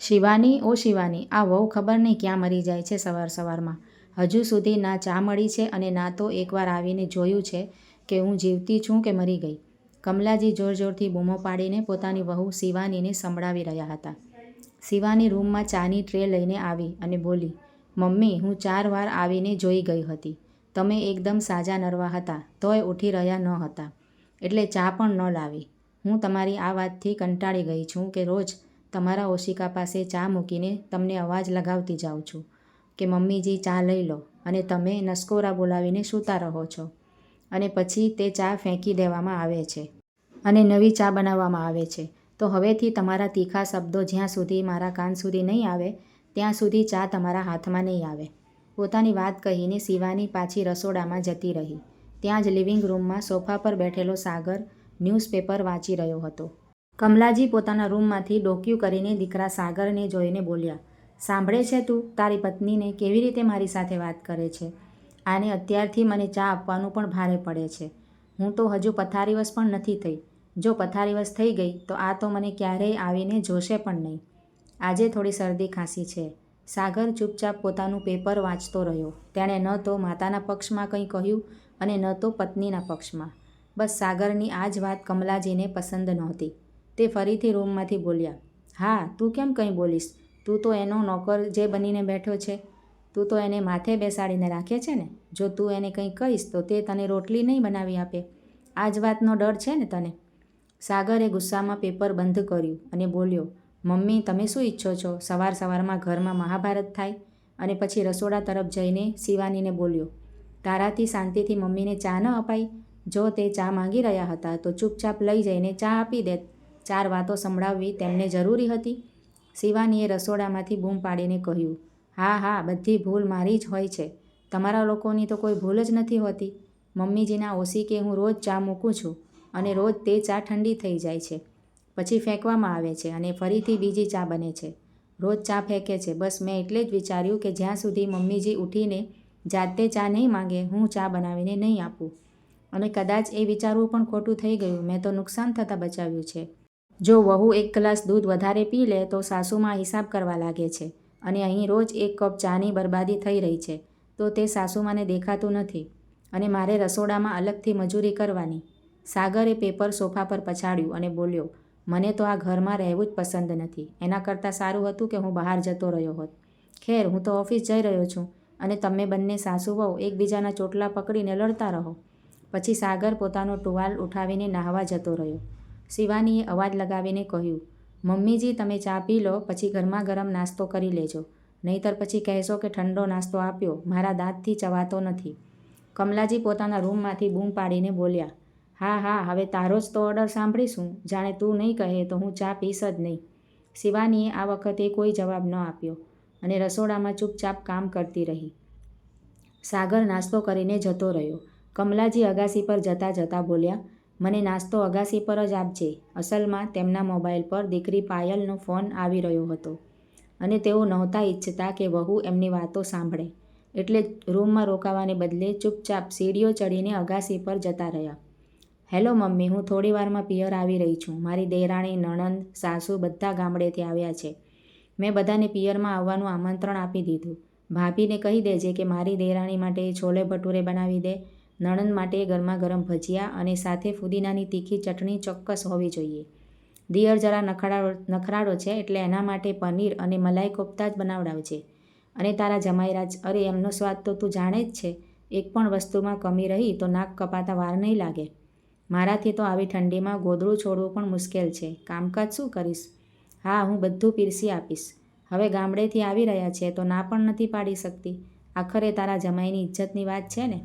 શિવાની, ઓ શિવાની, આ વહુ ખબર નહીં ક્યાં મરી જાય છે સવાર સવારમાં. હજુ સુધી ના ચા મળી છે અને ના તો એકવાર આવીને જોયું છે કે હું જીવતી છું કે મરી ગઈ. કમલાજી જોર જોરથી બૂમો પાડીને પોતાની વહુ શિવાનીને સંભળાવી રહ્યા હતા. શિવાની રૂમમાં ચાની ટ્રે લઈને આવી અને બોલી, મમ્મી, હું 4 વાર આવીને જોઈ ગઈ હતી. તમે એકદમ સાજા નરવા હતા, તોય ઉઠી રહ્યા ન હતા, એટલે ચા પણ ન લાવી. હું તમારી આ વાતથી કંટાળી ગઈ છું કે રોજ તમારા ઓશિકા પાસે ચા મૂકીને તમને અવાજ લગાવતી જાઉં છું કે મમ્મીજી ચા લઈ લો, અને તમે નસકોરા બોલાવીને સૂતા રહો છો, અને પછી તે ચા ફેંકી દેવામાં આવે છે અને નવી ચા બનાવવામાં આવે છે. તો હવેથી તમારા તીખા શબ્દો જ્યાં સુધી મારા કાન સુધી નહીં આવે ત્યાં સુધી ચા તમારા હાથમાં નહીં આવે. પોતાની વાત કહીને શિવાની પાછી રસોડામાં જતી રહી. ત્યાં જ લિવિંગ રૂમમાં સોફા પર બેઠેલો સાગર ન્યૂઝપેપર વાંચી રહ્યો હતો. કમલાજી પોતાના રૂમમાંથી ડોકિયું કરીને દીકરા સાગરને જોઈને બોલ્યા, સાંભળે છે તું તારી પત્નીને કેવી રીતે મારી સાથે વાત કરે છે? આને અત્યારથી મને ચા આપવાનું પણ ભારે પડે છે. હું તો હજુ પથારીવશ પણ નથી થઈ. જો પથારીવશ થઈ ગઈ તો આ તો મને ક્યારેય આવીને જોશે પણ નહીં. આજે થોડી શરદી ખાંસી છે. સાગર ચૂપચાપ પોતાનું પેપર વાંચતો રહ્યો. તેણે ન તો માતાના પક્ષમાં કંઈ કહ્યું અને ન તો પત્નીના પક્ષમાં. બસ સાગરની આ જ વાત કમલાજીને પસંદ નહોતી. તે ફરીથી રૂમમાંથી બોલ્યા, હા, તું કેમ કંઈ બોલીશ? તું તો એનો નોકર જે બનીને બેઠો છે. તું તો એને માથે બેસાડીને રાખે છે ને. જો તું એને કંઈ કહીશ તો તે તને રોટલી નહીં બનાવી આપે. આ જ વાતનો ડર છે ને તને? સાગરે ગુસ્સામાં પેપર બંધ કર્યું અને બોલ્યો, મમ્મી, તમે શું ઈચ્છો છો? સવાર સવારમાં ઘરમાં મહાભારત થાય? અને પછી રસોડા તરફ જઈને શિવાનીને બોલ્યો, તારાથી શાંતિથી મમ્મીને ચા ન અપાઈ? જો તે ચા માંગી રહ્યા હતા તો ચૂપચાપ લઈ જઈને ચા આપી દે. 4 વાતો સંભળાવવી તેમને જરૂરી હતી? શિવાનીએ રસોડામાંથી બૂમ પાડીને કહ્યું, હા હા, બધી ભૂલ મારી જ હોય છે. તમારા લોકોની તો કોઈ ભૂલ જ નથી હોતી. મમ્મીજીના ઓશિકે હું રોજ ચા મૂકું છું અને રોજ તે ચા ઠંડી થઈ જાય છે, પછી ફેંકવામાં આવે છે અને ફરીથી બીજી ચા બને છે. રોજ ચા ફેંકે છે. બસ મેં એટલે જ વિચાર્યું કે જ્યાં સુધી મમ્મીજી ઉઠીને જાતે ચા નહીં માંગે, હું ચા બનાવીને નહીં આપું. અને કદાચ એ વિચારવું પણ ખોટું થઈ ગયું. મેં તો નુકસાન થતાં બચાવ્યું છે. જો વહુ 1 ગ્લાસ દૂધ વધારે પી લે તો સાસુમાં હિસાબ કરવા લાગે છે, અને અહીં રોજ 1 કપ ચાની બરબાદી થઈ રહી છે તો તે સાસુમાને દેખાતું નથી, અને મારે રસોડામાં અલગથી મજૂરી કરવાની. સાગરે પેપર સોફા પર પછાડ્યું અને બોલ્યો, મને તો આ ઘરમાં રહેવું જ પસંદ નથી. એના કરતાં સારું હતું કે હું બહાર જતો રહ્યો હોત. ખેર, હું તો ઓફિસ જઈ રહ્યો છું અને તમે બંને સાસુ વહુ એકબીજાના ચોટલા પકડીને લડતા રહો. પછી સાગર પોતાનો ટુવાલ ઉઠાવીને નાહવા જતો રહ્યો. શિવાનીએ અવાજ લગાવીને કહ્યું, મમ્મીજી, તમે ચા પી લો, પછી ગરમા ગરમ નાસ્તો કરી લેજો, નહીંતર પછી કહેશો કે ઠંડો નાસ્તો આપ્યો, મારા દાંતથી ચવાતો નથી. કમલાજી પોતાના રૂમમાંથી બૂમ પાડીને બોલ્યા, હા હા, હવે તારો જ તો ઓર્ડર સાંભળીશું. જાણે તું નહીં કહે તો હું ચા પીશ જ નહીં. શિવાનીએ આ વખતે કોઈ જવાબ ન આપ્યો અને રસોડામાં ચૂપચાપ કામ કરતી રહી. સાગર નાસ્તો કરીને જતો રહ્યો. કમલાજી અગાસી પર જતાં જતાં બોલ્યા, મને નાસ્તો અગાસી પર જ આપજે. અસલમાં તેમના મોબાઈલ પર દીકરી પાયલનો ફોન આવી રહ્યો હતો અને તેઓ નહોતા ઈચ્છતા કે વહુ એમની વાતો સાંભળે, એટલે રૂમમાં રોકાવાને બદલે ચૂપચાપ સીડીઓ ચડીને અગાસી પર જતા રહ્યા. હેલો મમ્મી, હું થોડી વારમાં પિયર આવી રહી છું. મારી દેરાણી, નણંદ, સાસુ બધા ગામડેથી આવ્યા છે. મેં બધાને પિયરમાં આવવાનું આમંત્રણ આપી દીધું. ભાભીને કહી દેજે કે મારી દેરાણી માટે છોલે ભટુરે બનાવી દે, નણંદ માટે ગરમા ગરમ ભજીયા અને સાથે ફુદીનાની તીખી ચટણી ચોક્કસ હોવી જોઈએ. દિયર જરા નખરાળો છે એટલે એના માટે પનીર અને મલાઈ કોફતા જ બનાવડાવજે. અને તારા જમાઈરાજ, અરે એમનો સ્વાદ તો તું જાણે જ છે. એક પણ વસ્તુમાં કમી રહી તો નાક કપાતા વાર નહીં લાગે. મારાથી તો આવી ઠંડીમાં ગોદડું છોડવું પણ મુશ્કેલ છે. કામકાજ શું કરીશ? હા, હું બધું પીરસી આપીશ. હવે ગામડેથી આવી રહ્યા છે તો ના પણ નથી પાડી શકતી. આખરે તારા જમાઈની ઇજ્જતની વાત છે ને.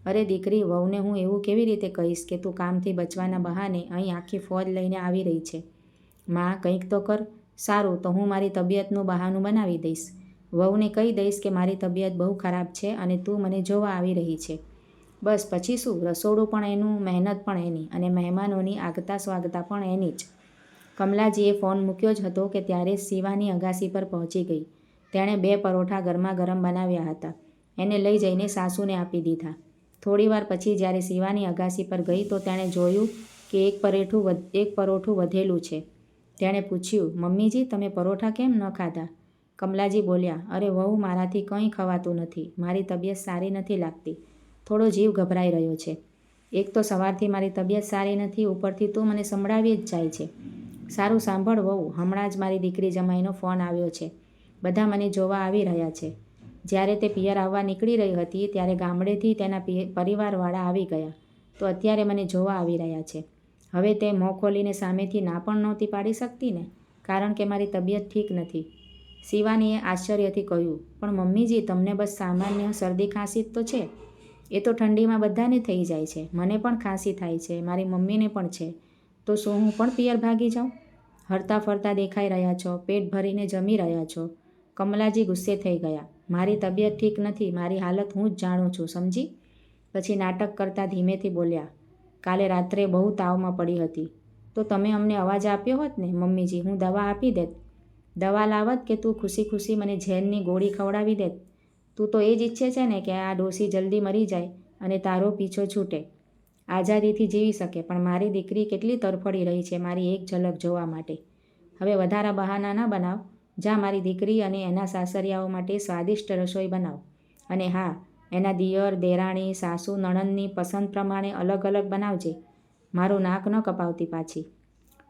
અરે દીકરી, વહુને હું એવું કેવી રીતે કહીશ કે તું કામથી બચવાના બહાને અહીં આખી ફોજ લઈને આવી રહી છે? માં, કંઈક તો કર. સારું, તો હું મારી તબિયતનું બહાનું બનાવી દઈશ. વહુને કહી દઈશ કે મારી તબિયત બહુ ખરાબ છે અને તું મને જોવા આવી રહી છે. બસ પછી શું? રસોડું પણ એનું, મહેનત પણ એની, અને મહેમાનોની આગતા સ્વાગતા પણ એની જ. કમલાજીએ ફોન મૂક્યો જ હતો કે ત્યારે શિવાની અગાસી પર પહોંચી ગઈ. તેણે 2 પરોઠા ગરમા ગરમ બનાવ્યા હતા. એને લઈ જઈને સાસુને આપી દીધા. થોડીવાર પછી જ્યારે શિવાની અગાસી પર ગઈ તો તેણે જોયું કે એક પરોઠું વધેલું છે. તેણે પૂછ્યું, મમ્મીજી તમે પરોઠા કેમ ન ખાધા? કમલાજી બોલ્યા, અરે વહુ, મારાથી કંઈ ખવાતું નથી. મારી તબિયત સારી નથી લાગતી. થોડો જીવ ગભરાઈ રહ્યો છે. એક તો સવારથી મારી તબિયત સારી નથી, ઉપરથી તું મને સંભળાવી જ જાય છે. સારું સાંભળ વહુ, હમણાં જ મારી દીકરી જમાઈનો ફોન આવ્યો છે. બધા મને જોવા આવી રહ્યા છે. જ્યારે તે પિયર આવવા નીકળી રહી હતી ત્યારે ગામડેથી તેના પરિવારવાળા આવી ગયા, તો અત્યારે મને જોવા આવી રહ્યા છે. હવે તે મોં ખોલીને સામેથી ના પણ નહોતી પાડી શકતી ને, કારણ કે મારી તબિયત ઠીક નથી. શિવાનીએ આશ્ચર્યથી કહ્યું, પણ મમ્મીજી તમને બસ સામાન્ય શરદી ખાંસી જ તો છે. એ તો ઠંડીમાં બધાને થઈ જાય છે. મને પણ ખાંસી થાય છે, મારી મમ્મીને પણ છે. તો શું હું પણ પિયર ભાગી જાઉં? હરતા ફરતા દેખાઈ રહ્યા છો, પેટ ભરીને જમી રહ્યા છો. કમલાજી ગુસ્સે થઈ ગયા. મારી તબિયત ઠીક નથી, મારી હાલત હું જ જાણું છું, સમજી? પછી નાટક કરતાં ધીમેથી બોલ્યા, કાલે રાત્રે બહુ તાવમાં પડી હતી. તો તમે અમને અવાજ આપ્યો હોત ને મમ્મીજી, હું દવા આપી દેત. દવા લાવત કે તું ખુશી ખુશી મને ઝેરની ગોળી ખવડાવી દેત. તું તો એ જ ઈચ્છે છે ને કે આ ડોસી જલ્દી મરી જાય અને તારો પીછો છૂટે, આઝાદીથી જીવી શકે. પણ મારી દીકરી કેટલી તરફડી રહી છે મારી એક ઝલક જોવા માટે. હવે વધારા બહાના ના બનાવ. જા મારી દીકરી અને એના સાસરિયાઓ માટે સ્વાદિષ્ટ રસોઈ બનાવ. અને હા, એના દિયર, દેરાણી, સાસુ, નણંદની પસંદ પ્રમાણે અલગ અલગ બનાવજે. મારું નાક ન કપાવતી પાછી.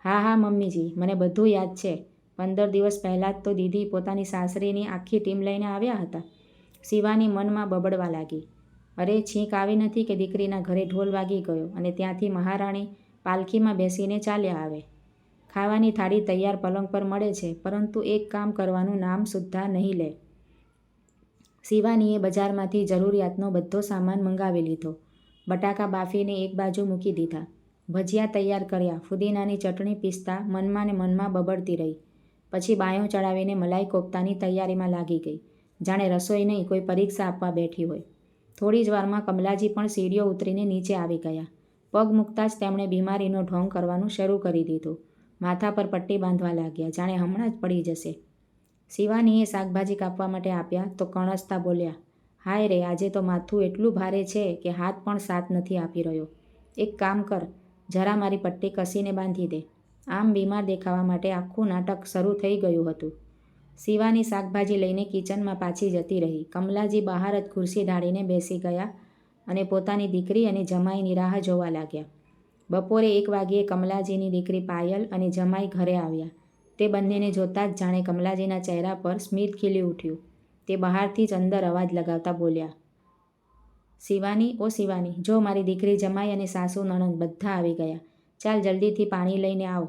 હા હા મમ્મીજી, મને બધું યાદ છે. 15 દિવસ પહેલાં જ તો દીદી પોતાની સાસરીની આખી ટીમ લઈને આવ્યા હતા. શિવાની મનમાં બબડવા લાગી. અરે છીંક આવી નથી કે દીકરીના ઘરે ઢોલ વાગી ગયો અને ત્યાંથી મહારાણી પાલખીમાં બેસીને ચાલ્યા આવે. ખાવાની થાળી તૈયાર પલંગ પર મળે છે, પરંતુ એક કામ કરવાનું નામ સુદ્ધા નહીં લે. શિવાનીએ બજારમાંથી જરૂરિયાતનો બધો સામાન મંગાવી લીધો. બટાકા બાફીને એક બાજુ મૂકી દીધા. ભજીયા તૈયાર કર્યા. ફુદીનાની ચટણી પીસતા મનમાં ને મનમાં બબડતી રહી. પછી બાયો ચડાવીને મલાઈ કોફતાની તૈયારીમાં લાગી ગઈ. જાણે રસોઈ નહીં, કોઈ પરીક્ષા આપવા બેઠી હોય. થોડી જ વારમાં કમલાજી પણ સીડીઓ ઉતરીને નીચે આવી ગયા. પગ મૂકતાં જ તેમણે બીમારીનો ઢોંગ કરવાનું શરૂ કરી દીધું. માથા પર પટ્ટી બાંધવા લાગ્યા, જાણે હમણાં જ પડી જશે. શિવાનીએ શાકભાજી કાપવા માટે આપ્યા તો કણસતા બોલ્યા, હાય રે, આજે તો માથું એટલું ભારે છે કે હાથ પણ સાથ નથી આપી રહ્યો. એક કામ કર, જરા મારી પટ્ટી કસીને બાંધી દે. આમ બીમાર દેખાવા માટે આખું નાટક શરૂ થઈ ગયું હતું. શિવાની શાકભાજી લઈને કિચનમાં પાછી જતી રહી. કમલાજી બહાર જ ખુરશી ઢાળીને બેસી ગયા અને પોતાની દીકરી અને જમાઈની રાહ જોવા લાગ્યા. બપોરે 1 વાગ્યે કમલાજીની દીકરી પાયલ અને જમાઈ ઘરે આવ્યા. તે બંનેને જોતાં જ જાણે કમલાજીના ચહેરા પર સ્મિત ખીલી ઉઠ્યું. તે બહારથી જ અંદર અવાજ લગાવતા બોલ્યા, શિવાની, ઓ શિવાની, જો મારી દીકરી જમાઈ અને સાસુ નણંદ બધા આવી ગયા. ચાલ જલ્દીથી પાણી લઈને આવ.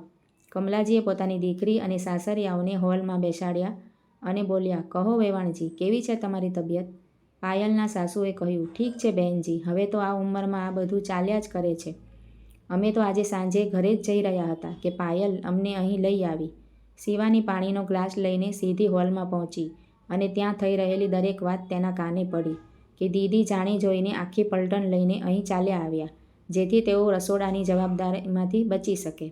કમલાજીએ પોતાની દીકરી અને સાસરિયાઓને હોલમાં બેસાડ્યા અને બોલ્યા, કહો વેવાણજી, કેવી છે તમારી તબિયત? પાયલના સાસુએ કહ્યું, ઠીક છે બહેનજી, હવે તો આ ઉંમરમાં આ બધું ચાલ્યા જ કરે છે. અમે તો આજે સાંજે ઘરે જ જઈ રહ્યા હતા કે પાયલ અમને અહીં લઈ આવી. શિવાની પાણીનો ગ્લાસ લઈને સીધી હોલમાં પહોંચી અને ત્યાં થઈ રહેલી દરેક વાત તેના કાને પડી કે દીદી જાણી જોઈને આખી પલટણ લઈને અહીં ચાલ્યા આવ્યા, જેથી તેઓ રસોડાની જવાબદારીમાંથી બચી શકે.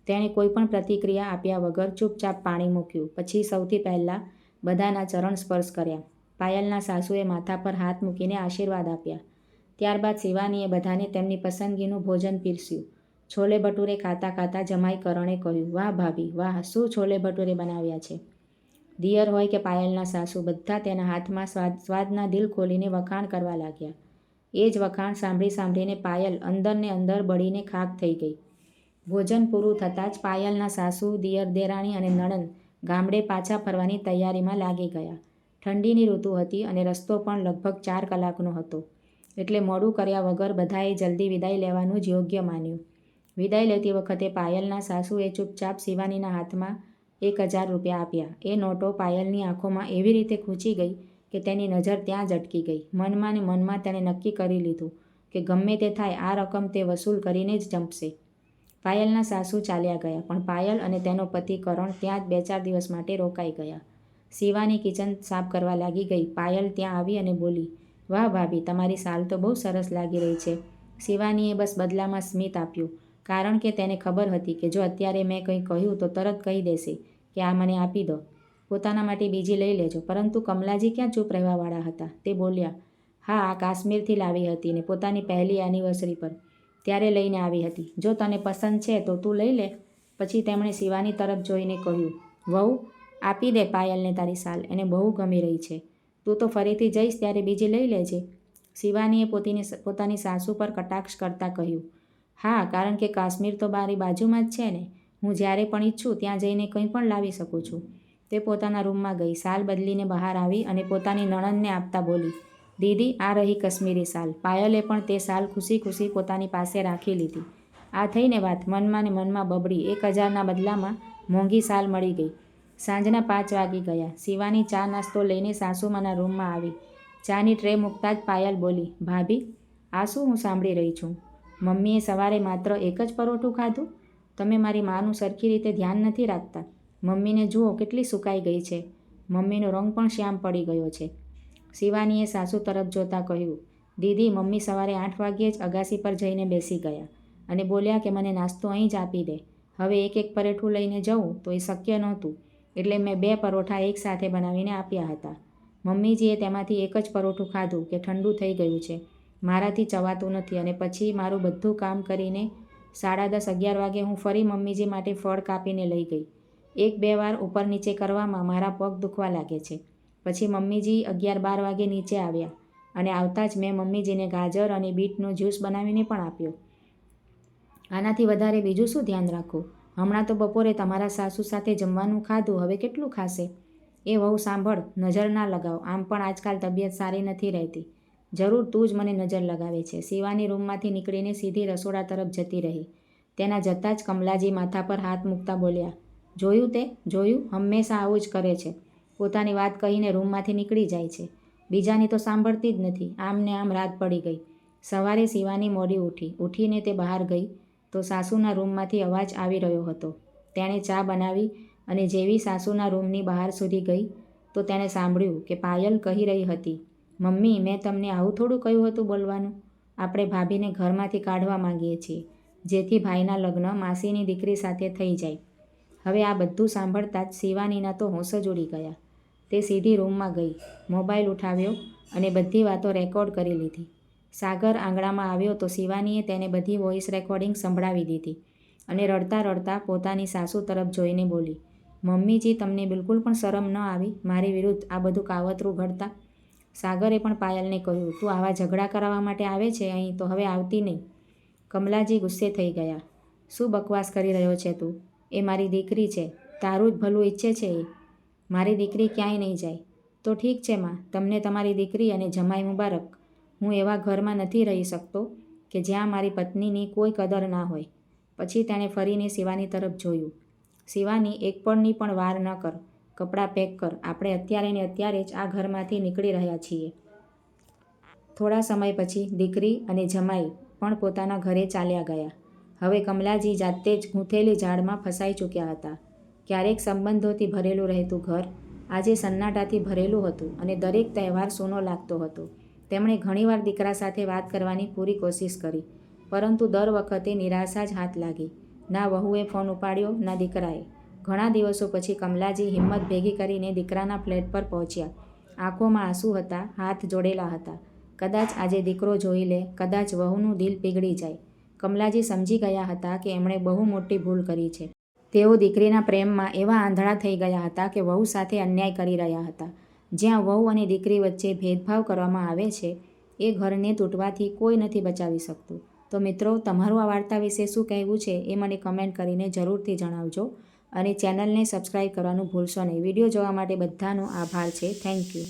તેણે કોઈ પણ પ્રતિક્રિયા આપ્યા વગર ચૂપચાપ પાણી મૂક્યું. પછી સૌથી પહેલાં બધાના ચરણ સ્પર્શ કર્યા. પાયલના સાસુએ માથા પર હાથ મૂકીને આશીર્વાદ આપ્યા. ત્યારબાદ શિવાનીએ બધાને તેમની પસંદગીનું ભોજન પીરસ્યું. છોલે ભટુરે ખાતા ખાતા જમાઈ કરણે કહ્યું, વાહ ભાભી, વાહ, શું છોલે ભટુરે બનાવ્યા છે. દિયર હોય કે પાયલના સાસુ, બધા તેના હાથમાં સ્વાદના દિલ ખોલીને વખાણ કરવા લાગ્યા. એ જ વખાણ સાંભળીને પાયલ અંદર ને અંદર બળીને ખાક થઈ ગઈ. ભોજન પૂરું થતાં જ પાયલના સાસુ, દિયર, દેરાણી અને નણંદ ગામડે પાછા ફરવાની તૈયારીમાં લાગી ગયા. ઠંડીની ઋતુ હતી અને રસ્તો પણ લગભગ 4 કલાકનો હતો, એટલે મોડું કર્યા વગર બધાએ જલ્દી વિદાય લેવાનું જ યોગ્ય માન્યું. વિદાય લેતી વખતે પાયલના સાસુએ ચૂપચાપ શિવાનીના હાથમાં 1000 રૂપિયા આપ્યા. એ નોટો પાયલની આંખોમાં એવી રીતે ખૂંચી ગઈ કે તેની નજર ત્યાં જ અટકી ગઈ. મનમાં ને મનમાં તેણે નક્કી કરી લીધું કે ગમે તે થાય આ રકમ તે વસૂલ કરીને જ જંપશે. પાયલના સાસુ ચાલ્યા ગયા, પણ પાયલ અને તેનો પતિ કરણ ત્યાં જ 2-4 દિવસ માટે રોકાઈ ગયા. શિવાની કિચન સાફ કરવા લાગી ગઈ. પાયલ ત્યાં આવી અને બોલી, વાહ ભાભી, તમારી સાલ તો બહુ સરસ લાગી રહી છે. શિવાનીએ બસ બદલામાં સ્મિત આપ્યું, કારણ કે તેને ખબર હતી કે જો અત્યારે મેં કંઈ કહ્યું તો તરત કહી દેશે કે આ મને આપી દો, પોતાના માટે બીજી લઈ લેજો. પરંતુ કમલાજી ક્યાં ચૂપ રહેવાવાળા હતા. તે બોલ્યા, હા, આ કાશ્મીરથી લાવી હતી ને પોતાની પહેલી એનિવર્સરી પર ત્યારે લઈને આવી હતી. જો તને પસંદ છે તો તું લઈ લે. પછી તેમણે શિવાની તરફ જોઈને કહ્યું, વહુ, આપી દે પાયલને તારી સાલ, એને બહુ ગમી રહી છે. તું તો ફરીથી જઈશ ત્યારે બીજી લઈ લેજે. શિવાનીએ પોતાની સાસુ પર કટાક્ષ કરતાં કહ્યું, હા, કારણ કે કાશ્મીર તો મારી બાજુમાં જ છે ને. હું જ્યારે પણ ઈચ્છું ત્યાં જઈને કંઈ પણ લાવી શકું છું. તે પોતાના રૂમમાં ગઈ, સાલ બદલીને બહાર આવી અને પોતાની નણંદને આપતા બોલી, દીદી, આ રહી કશ્મીરી સાલ. પાયલે પણ તે સાલ ખુશી ખુશી પોતાની પાસે રાખી લીધી. આ થઈને વાત મનમાં ને મનમાં બબડી. 1000ના બદલામાં મોંઘી સાલ મળી ગઈ. સાંજના 5 વાગી ગયા. શિવાની ચા નાસ્તો લઈને સાસુમાના રૂમમાં આવી. ચાની ટ્રે મૂકતાં જ પાયલ બોલી, ભાભી, આ શું હું સાંભળી રહી છું? મમ્મીએ સવારે માત્ર એક જ પરોઠું ખાધું? તમે મારી માનું સરખી રીતે ધ્યાન નથી રાખતા. મમ્મીને જુઓ કેટલી સુકાઈ ગઈ છે. મમ્મીનો રંગ પણ શ્યામ પડી ગયો છે. શિવાનીએ સાસુ તરફ જોતાં કહ્યું, દીદી, મમ્મી સવારે 8 વાગ્યે જ અગાસી પર જઈને બેસી ગયા અને બોલ્યા કે મને નાસ્તો અહીં જ આપી દે. હવે એક પરોઠું લઈને જવું તો એ શક્ય નહોતું, એટલે મેં 2 પરોઠા એકસાથે બનાવીને આપ્યા હતા. મમ્મીજીએ તેમાંથી એક જ પરોઠું ખાધું કે ઠંડુ થઈ ગયું છે. મારાથી ચવાતું નથી અને પછી મારું બધું કામ કરીને 10:30 11 વાગે હું ફરી મમ્મીજી માટે ફળ કાપીને લઈ ગઈ. 1-2 વાર ઉપર નીચે કરવામાં મારા પગ દુખવા લાગે છે. પછી મમ્મીજી 11-12 વાગે નીચે આવ્યા અને આવતાં જ મેં મમ્મીજીને ગાજર અને બીટનો જ્યુસ બનાવીને પણ આપ્યો. આનાથી વધારે બીજું શું ધ્યાન રાખું? હમણાં તો બપોરે તમારા સાસુ સાથે જમવાનું ખાધું, હવે કેટલું ખાશે? એ વહુ સાંભળ, નજર ના લગાવ. આમ પણ આજકાલ તબિયત સારી નથી રહેતી. જરૂર તું જ મને નજર લગાવે છે. શિવાની રૂમમાંથી નીકળીને સીધી રસોડા તરફ જતી રહી. તેના જતાં જ કમલાજી માથા પર હાથ મૂકતા બોલ્યા, જોયું તે? જોયું? હંમેશા આવું જ કરે છે. પોતાની વાત કહીને રૂમમાંથી નીકળી જાય છે. બીજાની તો સાંભળતી જ નથી. આમ ને આમ રાત પડી ગઈ. સવારે શિવાની મોડી ઉઠીને તે બહાર ગઈ તો સાસુના રૂમમાંથી અવાજ આવી રહ્યો હતો. તેણે ચા બનાવી અને જેવી સાસુના રૂમની બહાર સુધી ગઈ તો તેણે સાંભળ્યું કે પાયલ કહી રહી હતી, મમ્મી, મેં તમને આવું થોડું કહ્યું હતું બોલવાનું? આપણે ભાભીને ઘરમાંથી કાઢવા માંગીએ છીએ, જેથી ભાઈના લગ્ન માસીની દીકરી સાથે થઈ જાય. હવે આ બધું સાંભળતાં જ શિવાનીના તો હોશ જ ઉડી ગયા. તે સીધી રૂમમાં ગઈ, મોબાઈલ ઉઠાવ્યો અને બધી વાતો રેકોર્ડ કરી લીધી. સાગર આંગણામાં આવ્યો તો શિવાનીએ તેને બધી વોઇસ રેકોર્ડિંગ સંભળાવી દીધી અને રડતાં રડતાં પોતાની સાસુ તરફ જોઈને બોલી, મમ્મીજી, તમને બિલકુલ પણ શરમ ન આવી મારી વિરુદ્ધ આ બધું કાવતરું ઘડતા? સાગરે પણ પાયલને કહ્યું, તું આવા ઝઘડા કરાવવા માટે આવે છે અહીં તો હવે આવતી નહીં. કમલાજી ગુસ્સે થઈ ગયા. શું બકવાસ કરી રહ્યો છે તું? એ મારી દીકરી છે. તારું જ ભલું ઈચ્છે છે એ. મારી દીકરી ક્યાંય નહીં જાય. તો ઠીક છે માં, તમને તમારી દીકરી અને જમાઈ મુબારક. હું એવા ઘરમાં નથી રહી શકતો કે જ્યાં મારી પત્નીની કોઈ કદર ના હોય. પછી તેણે ફરીને શિવાની તરફ જોયું. શિવાની, એક પળની પણ વાર ન કર. કપડાં પેક કર. આપણે અત્યારે ને અત્યારે જ આ ઘરમાંથી નીકળી રહ્યા છીએ. થોડા સમય પછી દીકરી અને જમાઈ પણ પોતાના ઘરે ચાલ્યા ગયા. હવે કમલાજી જાતે જ ગૂંથેલી ઝાડમાં ફસાઈ ચૂક્યા હતા. ક્યારેક સંબંધોથી ભરેલું રહેતું ઘર આજે સન્નાટાથી ભરેલું હતું અને દરેક તહેવાર સૂનો લાગતો હતો. તેમણે ઘણીવાર દીકરા સાથે વાત કરવાની પૂરી કોશિશ કરી, પરંતુ દર વખતે નિરાશા જ હાથ લાગી. ના વહુએ ફોન ઉપાડ્યો, ના દીકરાએ. ઘણા દિવસો પછી કમલાજી હિંમત ભેગી કરીને દીકરાના ફ્લેટ પર પહોંચ્યા. આંખોમાં આંસુ હતા, હાથ જોડેલા હતા. કદાચ આજે દીકરો જોઈ લે, કદાચ વહુનું દિલ પીગળી જાય. કમલાજી સમજી ગયા હતા કે એમણે બહુ મોટી ભૂલ કરી છે. તેઓ દીકરીના પ્રેમમાં એવા આંધળા થઈ ગયા હતા કે વહુ સાથે અન્યાય કરી રહ્યા હતા. જ્યાં વહુ અને દીકરી વચ્ચે ભેદભાવ કરવામાં આવે છે, એ ઘરને તૂટવાથી કોઈ નથી બચાવી શકતું. તો મિત્રો, તમારું આ વાર્તા વિશે શું કહેવું છે એ મને કમેન્ટ કરીને જરૂરથી જણાવજો અને ચેનલને સબસ્ક્રાઈબ કરવાનું ભૂલશો નહીં. વિડીયો જોવા માટે બધાનો આભાર છે. Thank you.